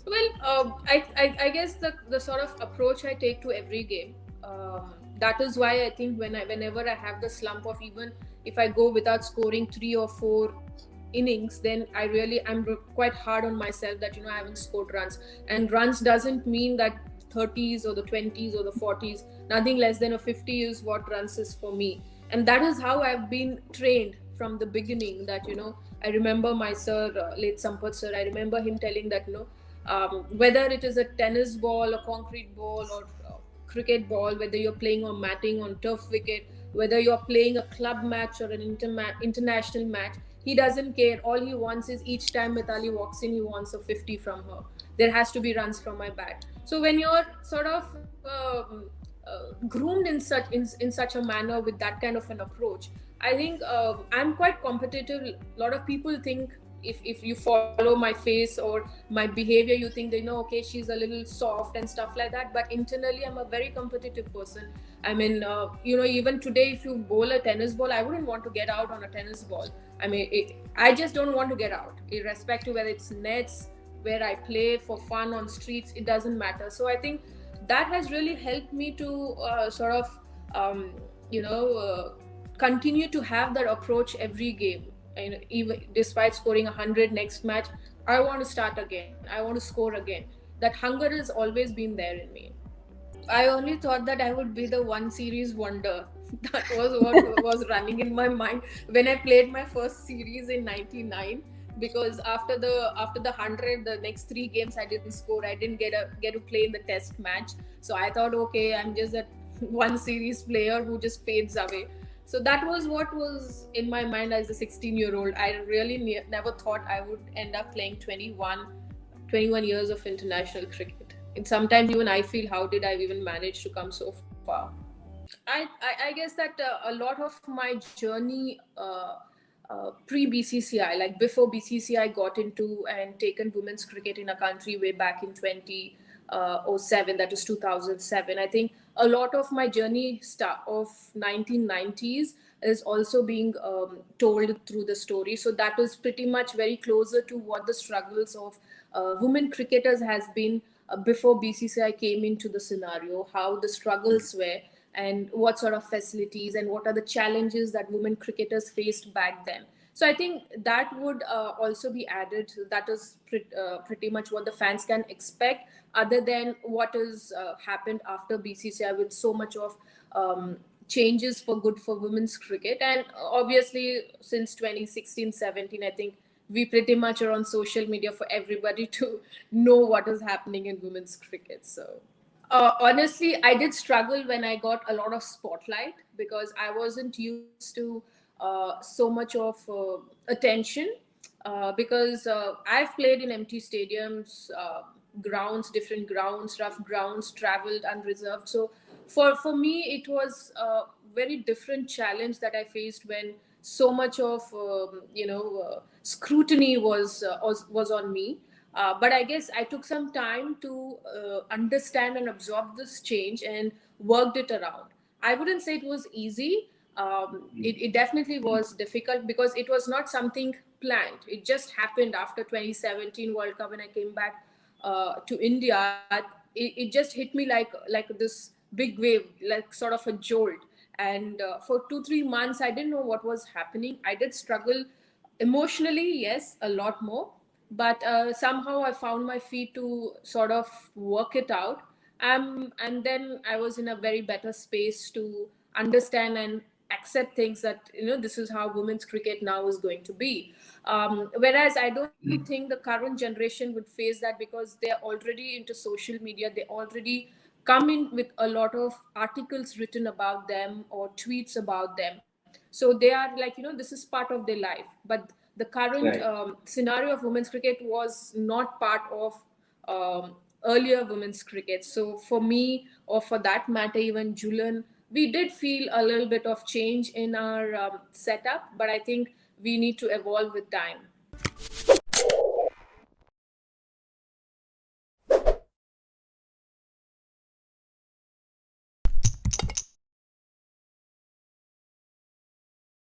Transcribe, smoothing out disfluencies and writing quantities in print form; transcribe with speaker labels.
Speaker 1: Well, I guess the sort of approach I take to every game. That is why I think whenever I have the slump of, even if I go without scoring 3 or 4 innings, then quite hard on myself that I haven't scored runs. And runs doesn't mean that 30s or the 20s or the 40s. Nothing less than a 50 is what runs is for me. And that is how I've been trained from the beginning. That I remember my sir, late Sampath sir. I remember him telling that whether it is a tennis ball, a concrete ball, or cricket ball, whether you're playing on matting, on turf wicket, whether you're playing a club match or an international match, he doesn't care. All he wants is each time Mithali walks in, he wants a 50 from her. There has to be runs from my bat. So when you're sort of groomed in such a manner with that kind of an approach, I think I'm quite competitive. A lot of people think, if you follow my face or my behavior, you think they know, okay, she's a little soft and stuff like that. But internally, I'm a very competitive person. I mean, even today, if you bowl a tennis ball, I wouldn't want to get out on a tennis ball. I mean, I just don't want to get out, irrespective whether it's nets, where I play for fun on streets. It doesn't matter. So I think that has really helped me to sort of um, you know uh, continue to have that approach every game. And even despite scoring 100 next match, I want to start again, I want to score again. That hunger has always been there in me. I only thought that I would be the one series wonder. That was what was running in my mind when I played my first series in '99. Because after the 100, the next 3 games I didn't score. I didn't get to play in the test match. So I thought, okay, I'm just that one series player who just fades away. So that was what was in my mind as a 16-year-old. I really never thought I would end up playing 21 years of international cricket. And sometimes even I feel, how did I even manage to come so far? I guess that a lot of my journey pre BCCI, like before BCCI got into and taken women's cricket in a country way back in 2007, that is 2007. I think a lot of my journey of 1990s is also being told through the story. So that was pretty much very closer to what the struggles of women cricketers has been before BCCI came into the scenario, how the struggles were, and what sort of facilities and what are the challenges that women cricketers faced back then. So I think that would also be added. That is pretty much what the fans can expect, other than what has happened after BCCI with so much of changes for good for women's cricket. And obviously, since 2016-17, I think we pretty much are on social media for everybody to know what is happening in women's cricket. So honestly, I did struggle when I got a lot of spotlight, because I wasn't used to so much of attention. Because I've played in empty stadiums, grounds, different grounds, rough grounds, traveled unreserved. So for me, it was a very different challenge that I faced when so much of scrutiny was on me. But I guess I took some time to understand and absorb this change and worked it around. I wouldn't say it was easy. It definitely was difficult, because it was not something planned. It just happened after 2017 World Cup when I came back to India. It just hit me like this big wave, like sort of a jolt. And for 2-3 months, I didn't know what was happening. I did struggle emotionally, yes, a lot more, but somehow I found my feet to sort of work it out. And then I was in a very better space to understand and accept things, that this is how women's cricket now is going to be. Whereas I don't think the current generation would face that, because they're already into social media. They already come in with a lot of articles written about them or tweets about them. So they are like, this is part of their life. But the current
Speaker 2: Right.
Speaker 1: scenario of women's cricket was not part of earlier women's cricket. So for me, or for that matter, even Julian, we did feel a little bit of change in our setup, but I think we need to evolve with time.